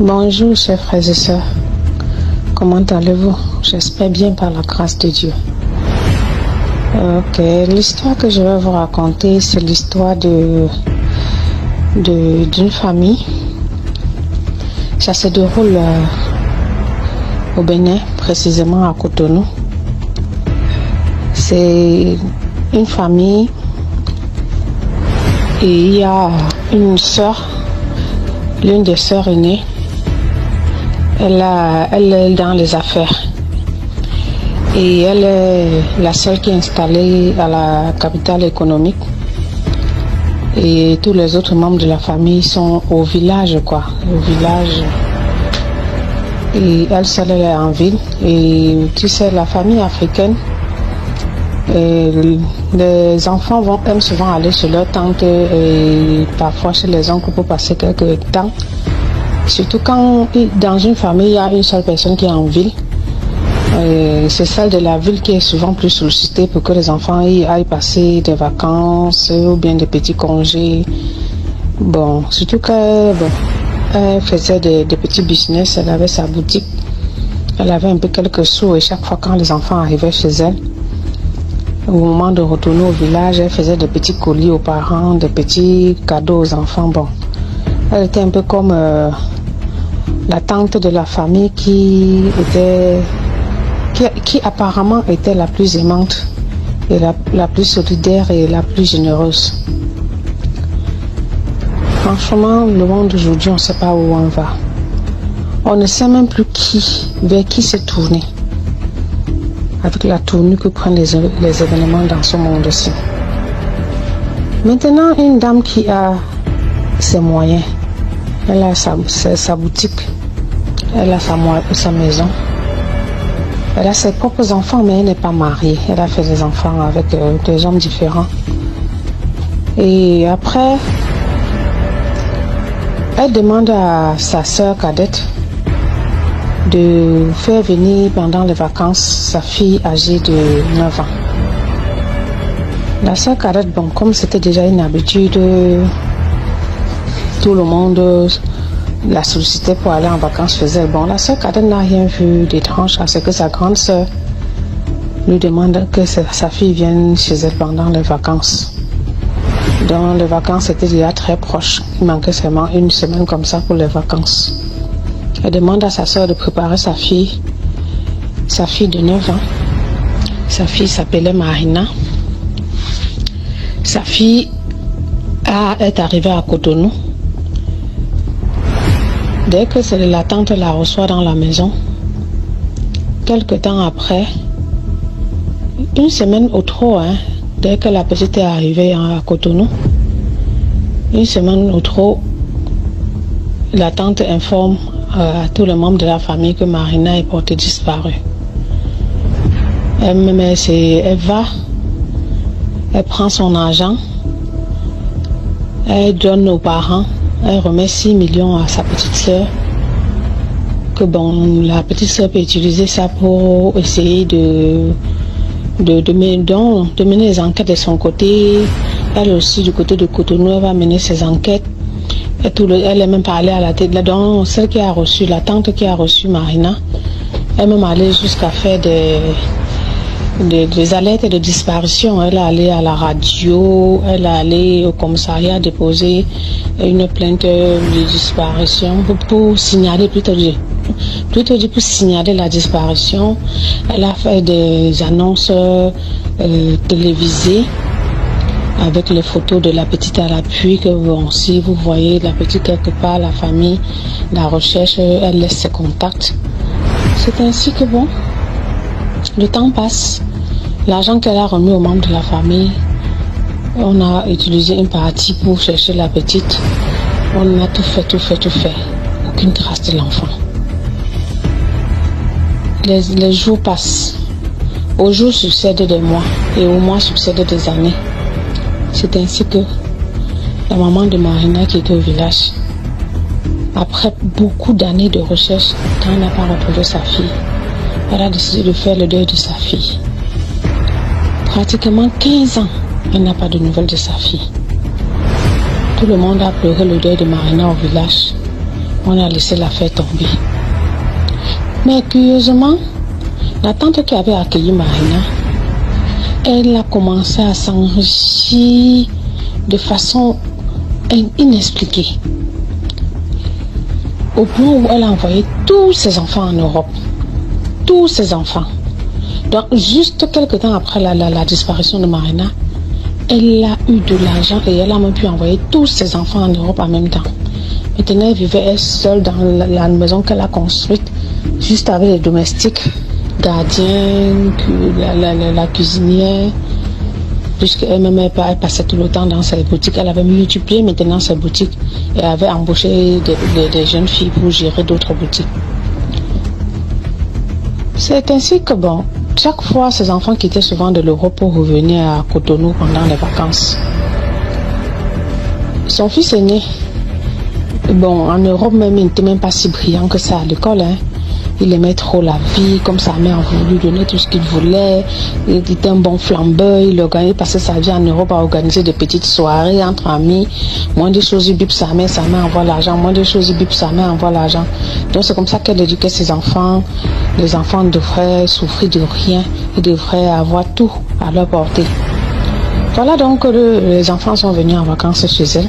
Bonjour chers frères et sœurs, comment allez-vous? J'espère bien par la grâce de Dieu. Ok, l'histoire que je vais vous raconter, c'est l'histoire d'une famille. Ça se déroule au Bénin, précisément à Cotonou. C'est une famille et il y a une sœur, l'une des sœurs aînées. Elle est dans les affaires et elle est la seule qui est installée à la capitale économique et tous les autres membres de la famille sont au village et elle seule elle est en ville. Et tu sais, la famille africaine, les enfants aiment souvent aller chez leur tante et parfois chez les oncles pour passer quelques temps. Surtout quand dans une famille, il y a une seule personne qui est en ville. C'est celle de la ville qui est souvent plus sollicitée pour que les enfants aillent passer des vacances ou bien des petits congés. Bon, surtout qu'elle faisait des petits business, elle avait sa boutique. Elle avait un peu quelques sous et chaque fois quand les enfants arrivaient chez elle, au moment de retourner au village, elle faisait des petits colis aux parents, des petits cadeaux aux enfants. Bon, elle était un peu comme la tante de la famille qui apparemment était la plus aimante et la plus solidaire et la plus généreuse. Franchement, le monde d'aujourd'hui, on ne sait pas où on va. On ne sait même plus vers qui se tourner avec la tournure que prennent les événements dans ce monde-ci. Maintenant, une dame qui a ses moyens, elle a sa boutique, elle a sa maison, elle a ses propres enfants, mais elle n'est pas mariée. Elle a fait des enfants avec des hommes différents. Et après, elle demande à sa sœur cadette de faire venir pendant les vacances sa fille âgée de 9 ans. La sœur cadette, bon, comme c'était déjà une habitude, tout le monde la sollicitait pour aller en vacances chez elle. Bon, la sœur cadette n'a rien vu d'étrange à ce que sa grande sœur lui demande que sa fille vienne chez elle pendant les vacances. Donc les vacances étaient déjà très proches. Il manquait seulement une semaine comme ça pour les vacances. Elle demande à sa sœur de préparer sa fille de 9 ans. Sa fille s'appelait Marina. Sa fille est arrivée à Cotonou. Dès que la tante la reçoit dans la maison, quelque temps après, une semaine ou trop, dès que la petite est arrivée à Cotonou, une semaine ou trop, la tante informe à tous les membres de la famille que Marina est portée disparue. Elle va, elle prend son argent, elle donne aux parents, elle remet 6 millions à sa petite sœur, que bon, la petite sœur peut utiliser ça pour essayer de mener les enquêtes de son côté. Elle aussi, du côté de Cotonou, elle va mener ses enquêtes. Elle est même pas allée à la tête. Donc, celle qui a reçu, la tante qui a reçu Marina, elle est même allée jusqu'à faire des alertes de disparition. Elle est allée à la radio, elle est allée au commissariat déposer une plainte de disparition pour signaler, plutôt dit pour signaler la disparition. Elle a fait des annonces télévisées avec les photos de la petite à l'appui, que bon, si vous voyez la petite quelque part, la famille, la recherche, elle laisse ses contacts. C'est ainsi que bon, le temps passe. L'argent qu'elle a remis aux membres de la famille, on a utilisé une partie pour chercher la petite. On a tout fait. Aucune trace de l'enfant. Les jours passent. Aux jours succèdent des mois et aux mois succèdent des années. C'est ainsi que la maman de Marina qui était au village, après beaucoup d'années de recherche, quand elle n'a pas retrouvé sa fille, elle a décidé de faire le deuil de sa fille. Pratiquement 15 ans, elle n'a pas de nouvelles de sa fille. Tout le monde a pleuré le deuil de Marina au village. On a laissé l'affaire tomber. Mais curieusement, la tante qui avait accueilli Marina, elle a commencé à s'enrichir de façon inexpliquée. Au point où elle a envoyé tous ses enfants en Europe. Tous ses enfants. Donc, juste quelques temps après la disparition de Marina, elle a eu de l'argent et elle a même pu envoyer tous ses enfants en Europe en même temps. Maintenant, elle vivait elle seule dans la maison qu'elle a construite, juste avec les domestiques, gardiens, la cuisinière, puisqu'elle-même elle passait tout le temps dans ses boutiques. Elle avait multiplié maintenant ses boutiques et avait embauché des jeunes filles pour gérer d'autres boutiques. C'est ainsi que, bon, chaque fois, ces enfants quittaient souvent de l'Europe pour revenir à Cotonou pendant les vacances. Son fils aîné, bon, en Europe même, il n'était même pas si brillant que ça à l'école, hein. Il aimait trop la vie, comme sa mère voulait lui donner tout ce qu'il voulait. Il était un bon flambeur, il passait sa vie en Europe à organiser des petites soirées entre amis. Moins de choses, il bip sa mère envoie l'argent. Moins de choses, il bip sa mère envoie l'argent. Donc c'est comme ça qu'elle éduquait ses enfants. Les enfants devraient souffrir de rien. Ils devraient avoir tout à leur portée. Voilà donc que les enfants sont venus en vacances chez elle.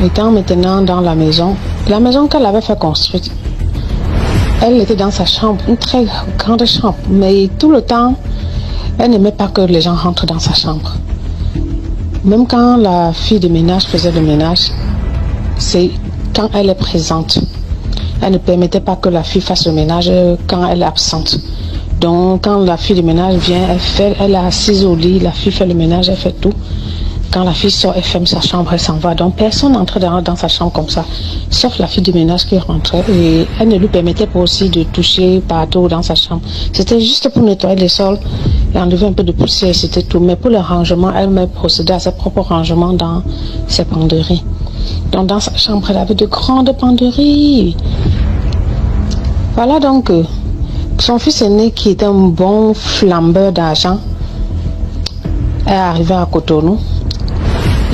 Étant maintenant dans la maison qu'elle avait fait construire. Elle était dans sa chambre, une très grande chambre, mais tout le temps, elle n'aimait pas que les gens rentrent dans sa chambre. Même quand la fille de ménage faisait le ménage, c'est quand elle est présente. Elle ne permettait pas que la fille fasse le ménage quand elle est absente. Donc, quand la fille de ménage vient, elle est assise au lit, la fille fait le ménage, elle fait tout. Quand la fille sort, elle ferme sa chambre, elle s'en va. Donc personne n'entrait dans sa chambre comme ça, sauf la fille de ménage qui rentrait. Et elle ne lui permettait pas aussi de toucher partout dans sa chambre. C'était juste pour nettoyer les sols et enlever un peu de poussière, c'était tout. Mais pour le rangement, elle-même procédait à ses propres rangements dans ses penderies. Donc dans sa chambre, elle avait de grandes penderies. Voilà donc son fils aîné, qui était un bon flambeur d'argent, est arrivé à Cotonou.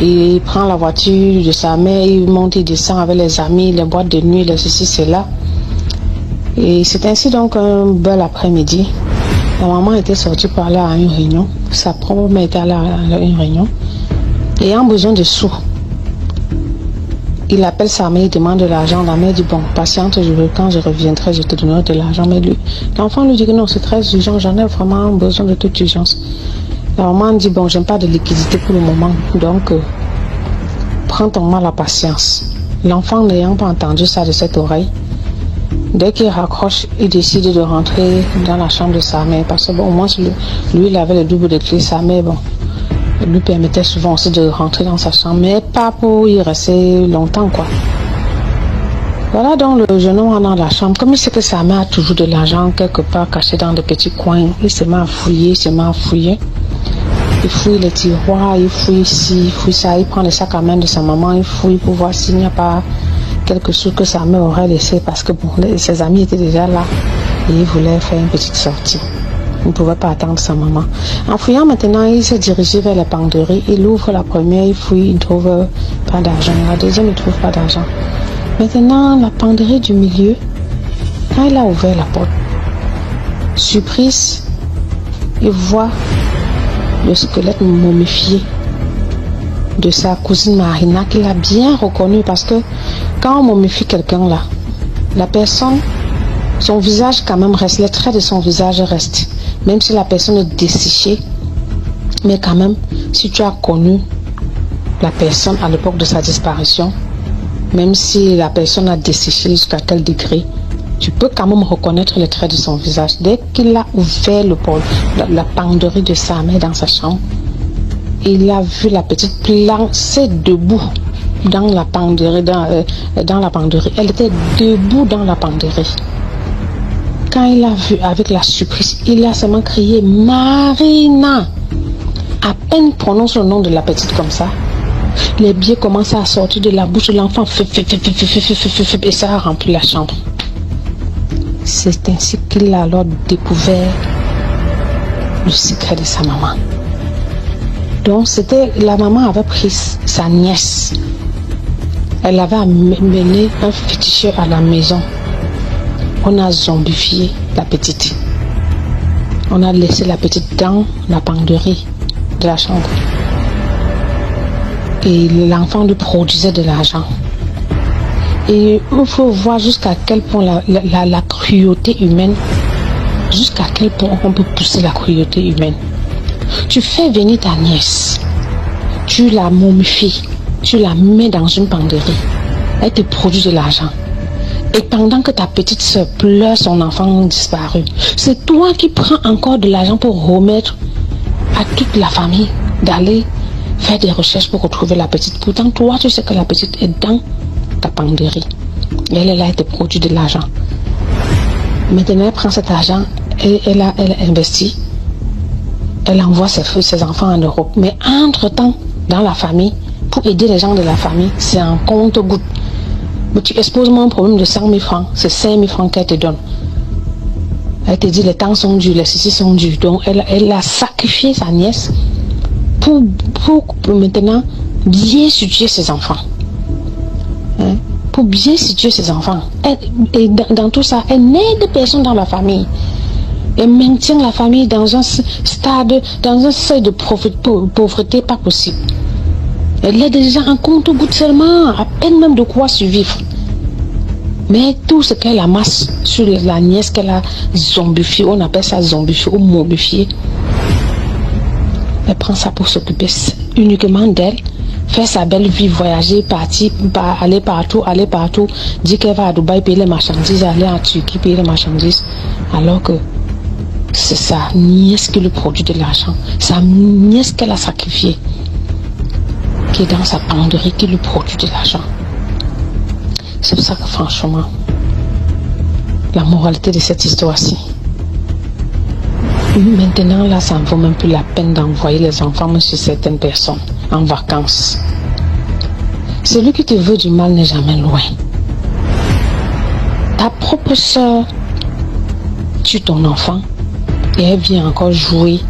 Il prend la voiture de sa mère, il monte, il descend avec les amis, les boîtes de nuit, les ceci, cela. Et c'est ainsi donc un bel après-midi. La maman était sortie pour aller à une réunion. Sa propre mère était allée à une réunion. Ayant besoin de sous, il appelle sa mère, il demande de l'argent. La mère dit, bon, patiente, quand je reviendrai, je te donnerai de l'argent. Mais l'enfant lui dit que non, c'est très urgent, j'en ai vraiment besoin de toute urgence. La maman dit, bon, j'aime pas de liquidité pour le moment, donc prends ton mal à patience. L'enfant n'ayant pas entendu ça de cette oreille, dès qu'il raccroche, il décide de rentrer dans la chambre de sa mère, parce que bon, au moins lui, il avait le double de clé. Sa mère, bon, lui permettait souvent aussi de rentrer dans sa chambre, mais pas pour y rester longtemps, quoi. Voilà donc le jeune homme dans la chambre. Comme il sait que sa mère a toujours de l'argent quelque part caché dans des petits coins, il se met à fouiller, Il fouille les tiroirs, il fouille ici, il fouille ça, il prend le sac à main de sa maman, il fouille pour voir s'il n'y a pas quelque chose que sa mère aurait laissé, parce que bon, ses amis étaient déjà là et il voulait faire une petite sortie. Il ne pouvait pas attendre sa maman. En fouillant maintenant, il s'est dirigé vers la penderie. Il ouvre la première, il fouille, il ne trouve pas d'argent. La deuxième, il ne trouve pas d'argent. Maintenant, la penderie du milieu, quand il a ouvert la porte, surprise, il voit le squelette momifié de sa cousine Marina, qu'il a bien reconnu, parce que quand on momifie quelqu'un là, la personne, son visage quand même reste, les traits de son visage restent, même si la personne est desséchée, mais quand même, si tu as connu la personne à l'époque de sa disparition, même si la personne a desséché jusqu'à tel degré, tu peux quand même reconnaître les traits de son visage. Dès qu'il a ouvert la penderie de sa mère dans sa chambre, il a vu la petite plancher debout dans la penderie. Elle était debout dans la penderie. Quand il a vu avec la surprise, il a seulement crié « Marina !» À peine prononce le nom de la petite comme ça, les billets commencent à sortir de la bouche de l'enfant, et ça a rempli la chambre. C'est ainsi qu'il a alors découvert le secret de sa maman. Donc la maman avait pris sa nièce Elle avait amené un féticheur à la maison. On a zombifié la petite. On a laissé la petite dans la penderie de la chambre. Et l'enfant lui produisait de l'argent. Et il faut voir jusqu'à quel point la cruauté humaine, jusqu'à quel point on peut pousser la cruauté humaine. Tu fais venir ta nièce, tu la momifies, tu la mets dans une penderie, elle te produit de l'argent. Et pendant que ta petite soeur pleure son enfant disparu, c'est toi qui prends encore de l'argent pour remettre à toute la famille d'aller faire des recherches pour retrouver la petite. Pourtant, toi, tu sais que la petite est dans ta penderie. Et elle est là, elle te produit de l'argent. Maintenant, elle prend cet argent et elle investit. Elle envoie ses enfants en Europe. Mais entre-temps, dans la famille, pour aider les gens de la famille, c'est un compte-gouttes. Mais tu exposes moi un problème de 100 000 francs, c'est 5 000 francs qu'elle te donne. Elle te dit les temps sont durs, les ceci sont durs. Donc elle a sacrifié sa nièce pour maintenant bien situer ses enfants. Hein? Pour bien situer ses enfants. Et dans tout ça, elle n'aide personne dans la famille. Elle maintient la famille dans un stade, dans un seuil de pauvreté pas possible. Elle est déjà en compte-gouttes seulement, à peine même de quoi survivre. Mais tout ce qu'elle amasse sur la nièce qu'elle a zombifiée, on appelle ça zombifiée ou momifiée, elle prend ça pour s'occuper uniquement d'elle, faire sa belle vie, voyager, partir, aller partout, dire qu'elle va à Dubaï payer les marchandises, aller en Turquie payer les marchandises, alors que c'est sa nièce qui lui produit de l'argent, sa nièce qu'elle a sacrifiée, qui est dans sa penderie, qui lui produit de l'argent. C'est pour ça que franchement, la moralité de cette histoire-ci, maintenant là, ça ne vaut même plus la peine d'envoyer les enfants chez certaines personnes en vacances. Celui qui te veut du mal n'est jamais loin. Ta propre soeur tue ton enfant et elle vient encore jouer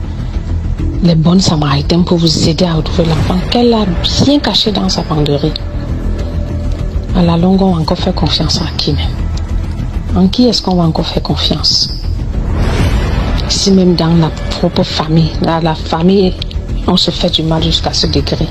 les bonnes samaritaines pour vous aider à retrouver l'enfant qu'elle a bien caché dans sa penderie. À la longue, on va encore faire confiance à qui même? En qui est-ce qu'on va encore faire confiance? Si même dans la propre famille, dans la famille, on se fait du mal jusqu'à ce degré.